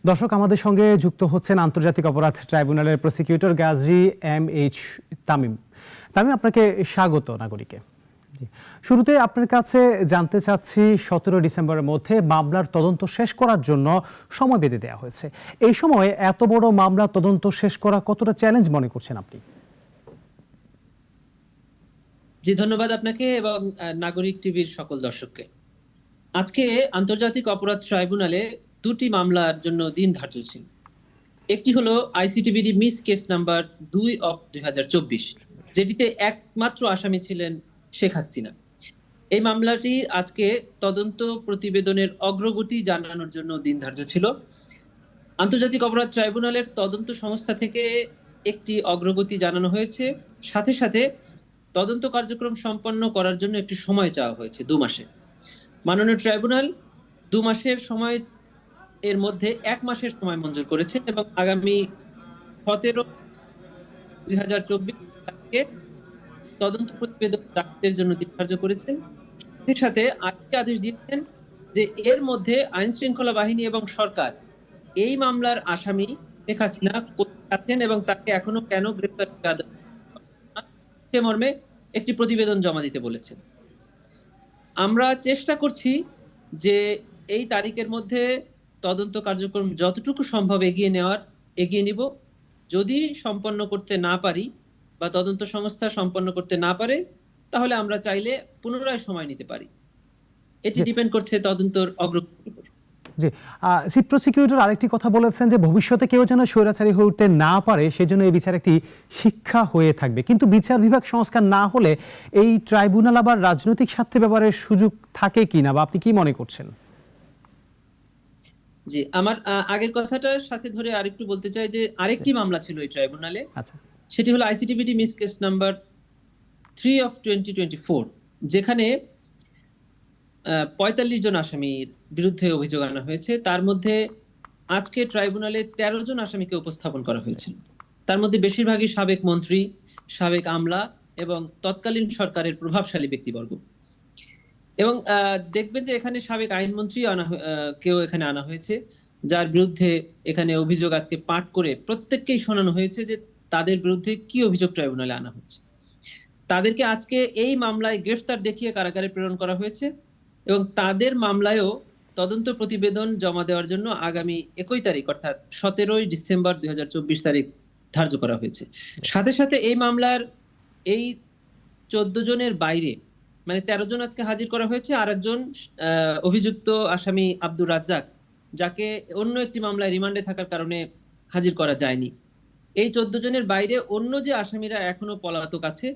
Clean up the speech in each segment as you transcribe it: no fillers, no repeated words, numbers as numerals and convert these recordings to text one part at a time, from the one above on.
দর্শক, আমাদের সঙ্গে যুক্ত হচ্ছেন আন্তর্জাতিক অপরাধ ট্রাইব্যুনালের প্রসিকিউটর গাজী এম.এইচ. তামিম। তামিম, আপনাকে স্বাগত নাগরিকে। শুরুতে আপনার কাছে জানতে চাচ্ছি, 17 ডিসেম্বরের মধ্যে মামলার তদন্ত শেষ করার জন্য সময় বেঁধে দেওয়া হয়েছে। এই সময় এত বড় মামলার তদন্ত শেষ করা কতটা চ্যালেঞ্জ মনে করছেন আপনি? জি, ধন্যবাদ আপনাকে এবং নাগরিক টিভির সকল দর্শককে। আজকে আন্তর্জাতিক অপরাধ ট্রাইব্যুনালে দুটি মামলার জন্য দিন ধার্য ছিল। একটি হলো আইসিটিবিডি মিস কেস নাম্বার 2/2024, যেটিতে একমাত্র আসামি ছিলেন শেখ হাসিনা। এই মামলাটি আজকে তদন্ত প্রতিবেদনের অগ্রগতি জানানোর জন্য দিন ধার্য ছিল। আন্তর্জাতিক অপরাধ ট্রাইব্যুনালের তদন্ত সংস্থা থেকে একটি অগ্রগতি জানানো হয়েছে, সাথে সাথে তদন্ত কার্যক্রম সম্পন্ন করার জন্য একটি সময় চাওয়া হয়েছে 2 মাসে। মাননীয় ট্রাইব্যুনাল 2 মাসের সময় এর মধ্যে 1 মাসের সময় মঞ্জুর করেছে এবং আগামী 17/2024 তারিখে তদন্ত প্রতিবেদন দাখিলের জন্য দিন ধার্য করেছেন। এর সাথে আজকে আদেশ দিয়েছেন যে এর মধ্যে আইন শৃঙ্খলা বাহিনী এবং সরকার এই মামলার আসামি শেখ হাসিনা কোথায় আছেন এবং তাকে এখনো কেন গ্রেফতার করা সে মর্মে একটি প্রতিবেদন জমা দিতে বলেছেন। আমরা চেষ্টা করছি যে এই তারিখের মধ্যে তদন্ত কার্যক্রম যতটুকু সম্ভব এগিয়ে নিব। যদি সম্পন্ন করতে না পারি বা তদন্ত সংস্থা সম্পন্ন করতে না পারে, তাহলে আমরা চাইলে পুনরায় সময় নিতে পারি। এটি ডিপেন্ড করছে তদন্তর অগ্রগতির উপর। জি, চিফ প্রসিকিউটর আরেকটি কথা বলেছেন যে ভবিষ্যতে কেউ যেন স্বৈরাচারী হয়ে উঠতে না পারে, সেজন্য এই বিচার একটি শিক্ষা হয়ে থাকবে। কিন্তু বিচার বিভাগ সংস্কার না হলে এই ট্রাইব্যুনাল আবার রাজনৈতিক স্বার্থে ব্যবহারের সুযোগ থাকে কিনা, বা আপনি কি মনে করছেন? জি, আমার আগের কথাটার সাথে ধরে আরেকটু বলতে চাই যে আরেকটি মামলা ছিল এই ট্রাইব্যুনালে। আচ্ছা, সেটি হলো আইসিটিবিডি মিস কেস নাম্বার 3/2024, যেখানে 45 জন আসামির বিরুদ্ধে অভিযোগ আনা হয়েছে। তার মধ্যে আজকে ট্রাইব্যুনালে 13 জন আসামিকে উপস্থাপন করা হয়েছিল। তার মধ্যে বেশিরভাগই সাবেক মন্ত্রী, সাবেক আমলা এবং তৎকালীন সরকারের প্রভাবশালী ব্যক্তিবর্গ। এবং দেখবেন যে এখানে সাবেক আইনমন্ত্রী কেউ এখানে আনা হয়েছে, যার বিরুদ্ধে এখানে অভিযোগ আজকে পাঠ করে প্রত্যেককেই শোনানো হয়েছে যে তাদের বিরুদ্ধে কি অভিযোগ ট্রাইব্যুনালে আনা হচ্ছে। তাদেরকে আজকে এই মামলায় গ্রেফতার দেখিয়ে কারাগারে প্রেরণ করা হয়েছে এবং তাদের মামলায়ও তদন্ত প্রতিবেদন জমা দেওয়ার জন্য আগামী 21 তারিখ অর্থাৎ 17 ডিসেম্বর 2024 তারিখ ধার্য করা হয়েছে। সাথে সাথে এই মামলার এই 14 জনের বাইরে, মানে 13 জন আজকে হাজির করা হয়েছে, আর একজন অভিযুক্ত আসামি আব্দুর রাজ্জাক, যাকে অন্য একটি মামলায় রিমান্ডে থাকার কারণে হাজির করা যায়নি। এই 14 জনের বাইরে অন্য যে আসামিরা এখনো পলাতক আছে,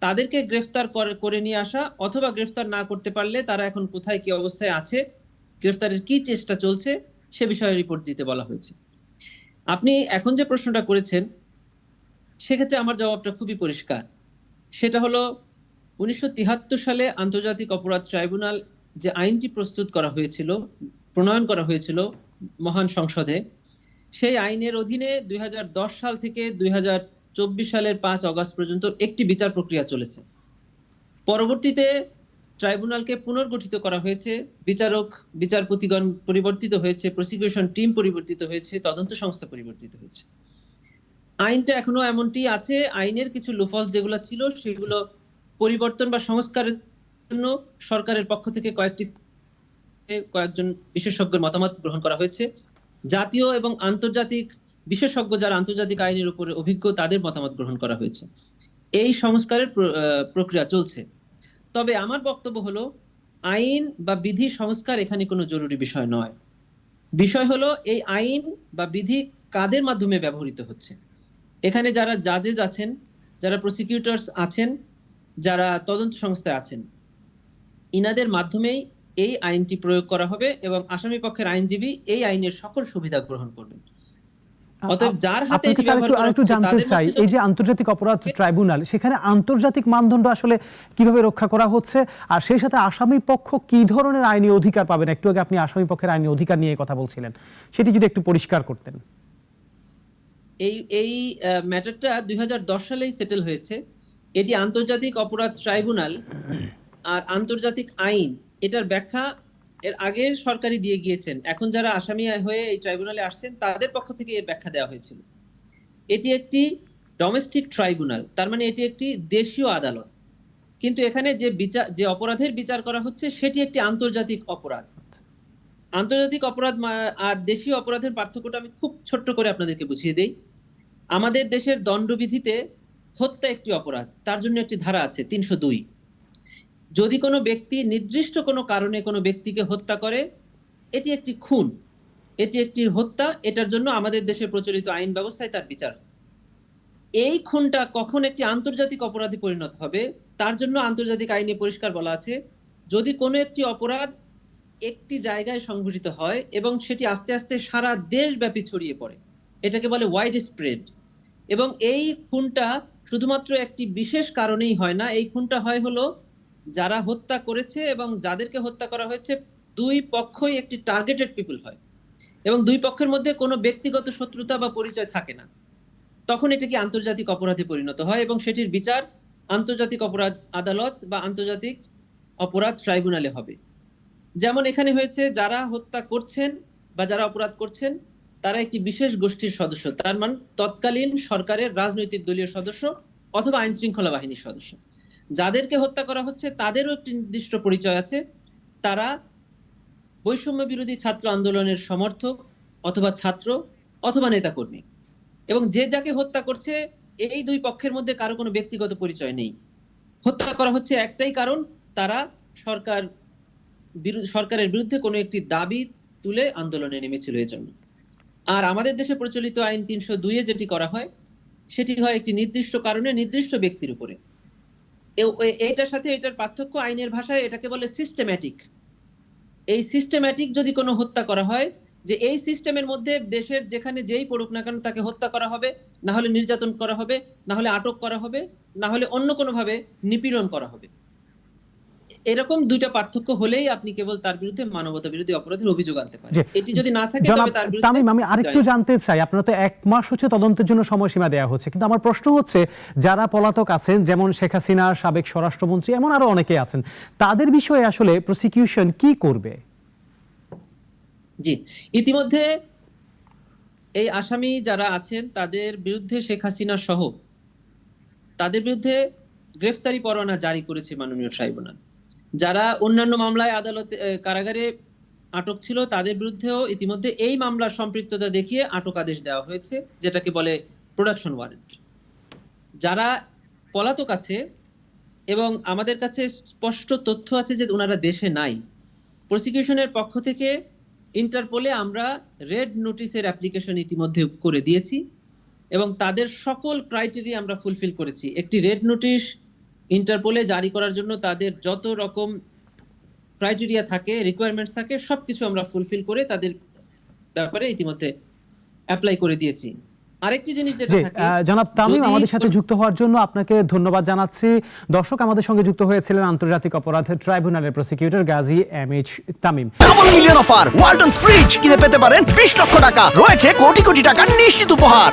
তাদেরকে গ্রেফতার করে নিয়ে আসা, অথবা গ্রেফতার না করতে পারলে তারা এখন কোথায় কি অবস্থায় আছে, গ্রেফতারের কি চেষ্টা চলছে, সে বিষয়ে রিপোর্ট দিতে বলা হয়েছে। আপনি এখন যে প্রশ্নটা করেছেন, সেক্ষেত্রে আমার জবাবটা খুবই পরিষ্কার। সেটা হলো 1973 সালে আন্তর্জাতিক অপরাধ ট্রাইব্যুনাল যে আইনটি প্রস্তুত করা হয়েছিল, প্রণয়ন করা হয়েছিল মহান সংসদে, সেই আইনের অধীনে 2010 সাল থেকে 2024 সালের 5 অগস্ট পর্যন্ত একটি বিচার প্রক্রিয়া চলেছে। পরবর্তীতে ট্রাইব্যুনালকে পুনর্গঠিত করা হয়েছে, বিচারপতিগণ পরিবর্তিত হয়েছে, প্রসিকিউশন টিম পরিবর্তিত হয়েছে, তদন্ত সংস্থা পরিবর্তিত হয়েছে। আইনটা এখনো এমনটি আছে। আইনের কিছু লুফলস যেগুলো ছিল, সেগুলো পরিবর্তন বা সংস্কারের জন্য সরকারের পক্ষ থেকে কয়েকজন বিশেষজ্ঞের মতামত গ্রহণ করা হয়েছে। জাতীয় এবং আন্তর্জাতিক বিশেষজ্ঞ যারা আন্তর্জাতিক আইনের উপরে অভিজ্ঞ, তাদের মতামত গ্রহণ করা হয়েছে। এই সংস্কারের প্রক্রিয়া চলছে। তবে আমার বক্তব্য হলো, আইন বা বিধি সংস্কার এখানে কোনো জরুরি বিষয় নয়। বিষয় হলো এই আইন বা বিধি কাদের মাধ্যমে ব্যবহৃত হচ্ছে। এখানে যারা জাজেস আছেন, যারা প্রসিকিউটরস আছেন, যারা তদন্ত সংস্থায় আছেন, ইনাদের মাধ্যমেই এই আইনটি প্রয়োগ করা হবে এবং আসামি পক্ষের আইনজীবী এই আইনের সকল সুবিধা গ্রহণ করবেন। অতএব যার হাতে এটি ব্যবহার করা হচ্ছে, জানতে চাই, এই যে আন্তর্জাতিক অপরাধ ট্রাইব্যুনাল, সেখানে আন্তর্জাতিক মানদণ্ড আসলে কিভাবে রক্ষা করা হচ্ছে, আর সেই সাথে আসামি পক্ষ কি ধরনের আইনি অধিকার পাবেন? একটু আগে আপনি আসামি পক্ষের আইনি অধিকার নিয়ে কথা বলছিলেন, সেটি যদি একটু পরিষ্কার করতেন। এই ম্যাটারটা 2010 সালেই সেটেল হয়েছে। এটি আন্তর্জাতিক অপরাধ ট্রাইব্যুনাল আর আন্তর্জাতিক আইন, এটার ব্যাখ্যা এর আগের সরকারই দিয়ে গিয়েছেন, এখন যারা আসামি হয়ে এই ট্রাইব্যুনালে আসছেন তাদের পক্ষ থেকে এর ব্যাখ্যা দেওয়া হয়েছিল। এটি একটি ডোমেস্টিক ট্রাইব্যুনাল, তার মানে এটি একটি দেশীয় আদালত, কিন্তু এখানে যে অপরাধের বিচার করা হচ্ছে সেটি একটি আন্তর্জাতিক অপরাধ। আন্তর্জাতিক অপরাধ আর দেশীয় অপরাধের পার্থক্যটা আমি খুব ছোট্ট করে আপনাদেরকে বুঝিয়ে দেই। আমাদের দেশের দণ্ডবিধিতে হত্যা একটি অপরাধ, তার জন্য একটি ধারা আছে ৩০২। যদি কোনো ব্যক্তি নির্দিষ্ট কোনো কারণে কোনো ব্যক্তিকে হত্যা করে, এটি একটি খুন, এটি একটি হত্যা, এটার জন্য আমাদের দেশে প্রচলিত আইন ব্যবস্থায় তার বিচার। এই খুনটা কখন একটি আন্তর্জাতিক অপরাধে পরিণত হবে, তার জন্য আন্তর্জাতিক আইনে পরিষ্কার বলা আছে, যদি কোনো একটি অপরাধ একটি জায়গায় সংঘটিত হয় এবং সেটি আস্তে আস্তে সারা দেশব্যাপী ছড়িয়ে পড়ে, এটাকে বলে ওয়াইড স্প্রেড। এবং এই খুনটা শুধুমাত্র একটি বিশেষ কারণেই হয় না, এই খুনটা হয় হলো যারা হত্যা করেছে এবং যাদেরকে হত্যা করা হয়েছে দুই পক্ষই একটি টার্গেটেড পিপল হয় এবং দুই পক্ষের মধ্যে কোনো ব্যক্তিগত শত্রুতা বা পরিচয় থাকে না, তখন এটাকে আন্তর্জাতিক অপরাধে পরিণত হয় এবং সেটির বিচার আন্তর্জাতিক অপরাধ আদালত বা আন্তর্জাতিক অপরাধ ট্রাইব্যুনালে হবে। যেমন এখানে হয়েছে, যারা হত্যা করছেন বা যারা অপরাধ করছেন তারা একটি বিশেষ গোষ্ঠীর সদস্য, তার মানে তৎকালীন সরকারের রাজনৈতিক দলীয় সদস্য অথবা আইন শৃঙ্খলা বাহিনীর সদস্য। যাদেরকে হত্যা করা হচ্ছে তাদেরও একটি নির্দিষ্ট পরিচয় আছে, তারা বৈষম্য বিরোধী ছাত্র আন্দোলনের সমর্থক অথবা ছাত্র অথবা নেতাকর্মী। এবং যে যাকে হত্যা করছে এই দুই পক্ষের মধ্যে কারো কোনো ব্যক্তিগত পরিচয় নেই, হত্যা করা হচ্ছে একটাই কারণ, তারা সরকারের বিরুদ্ধে কোনো একটি দাবি তুলে আন্দোলনে নেমেছিল এই জন্য। আর আমাদের দেশে প্রচলিত আইন ৩০২ যেটি করা হয় সেটি হয় একটি নির্দিষ্ট কারণে নির্দিষ্ট ব্যক্তির উপরে। এইটার সাথে এটার পার্থক্য, আইনের ভাষায় এটাকে বলে সিস্টেম্যাটিক। এই সিস্টেম্যাটিক যদি কোনো হত্যা করা হয়, যে এই সিস্টেমের মধ্যে দেশের যেখানে যেই পড়ুক না কেন তাকে হত্যা করা হবে, না হলে নির্যাতন করা হবে, না হলে আটক করা হবে, না হলে অন্য কোনোভাবে নিপীড়ন করা হবে, এরকম দুইটা পার্থক্য হলেই আপনি কেবল তার বিরুদ্ধে মানবতা বিরোধী অপরাধের অভিযোগ আনতে পারেন। এটি যদি না থাকে তবে তার বিরুদ্ধে। তামিম, আমি আরেকটু জানতে চাই, আপনারা তো 1 মাস হচ্ছে তদন্তের জন্য সময়সীমা দেওয়া হচ্ছে, কিন্তু আমার প্রশ্ন হচ্ছে যারা পলাতক আছেন, যেমন শেখ হাসিনা, সাবেক স্বরাষ্ট্রমন্ত্রী, এমন আরো অনেকে আছেন, তাদের বিষয়ে আসলে প্রসিকিউশন কি করবে? জি, ইতিমধ্যে এই আসামি যারা আছেন তাদের বিরুদ্ধে শেখ হাসিনা সহ তাদের বিরুদ্ধে গ্রেফতারি পরোয়ানা জারি করেছে মাননীয় ট্রাইব্যুনাল। যারা অন্যান্য মামলায় আদালতে কারাগারে আটক ছিল তাদের বিরুদ্ধেও ইতিমধ্যে এই মামলার সম্পৃক্ততা দেখিয়ে আটক আদেশ দেওয়া হয়েছে, যেটাকে বলে প্রোডাকশন ওয়ারেন্ট। যারা পলাতক আছে এবং আমাদের কাছে স্পষ্ট তথ্য আছে যে ওনারা দেশে নাই, প্রসিকিউশনের পক্ষ থেকে ইন্টারপোলে আমরা রেড নোটিশের অ্যাপ্লিকেশন ইতিমধ্যে করে দিয়েছি এবং তাদের সকল ক্রাইটেরিয়া আমরা ফুলফিল করেছি। একটি রেড নোটিশ ইন্টারপোলে জারি করার জন্য তাদের যত রকম ক্রাইটেরিয়া থাকে, রিকোয়ারমেন্টস থাকে, সবকিছু আমরা ফুলফিল করে তাদের ব্যাপারে ইতিমধ্যে অ্যাপ্লাই করে দিয়েছি। আরেকটি জিনিস যেটা থাকে, জনাব তামিম, আমাদের সাথে যুক্ত হওয়ার জন্য আপনাকে ধন্যবাদ জানাচ্ছি। দর্শক, আমাদের সঙ্গে যুক্ত হয়েছিলেন আন্তর্জাতিক অপরাধ ট্রাইব্যুনালের prosecutor Gazi M H Tamim. Double million offer, Walton fridge কিনে পেতে পারেন 20 লক্ষ টাকা, রয়েছে কোটি কোটি টাকার নিশ্চিত উপহার।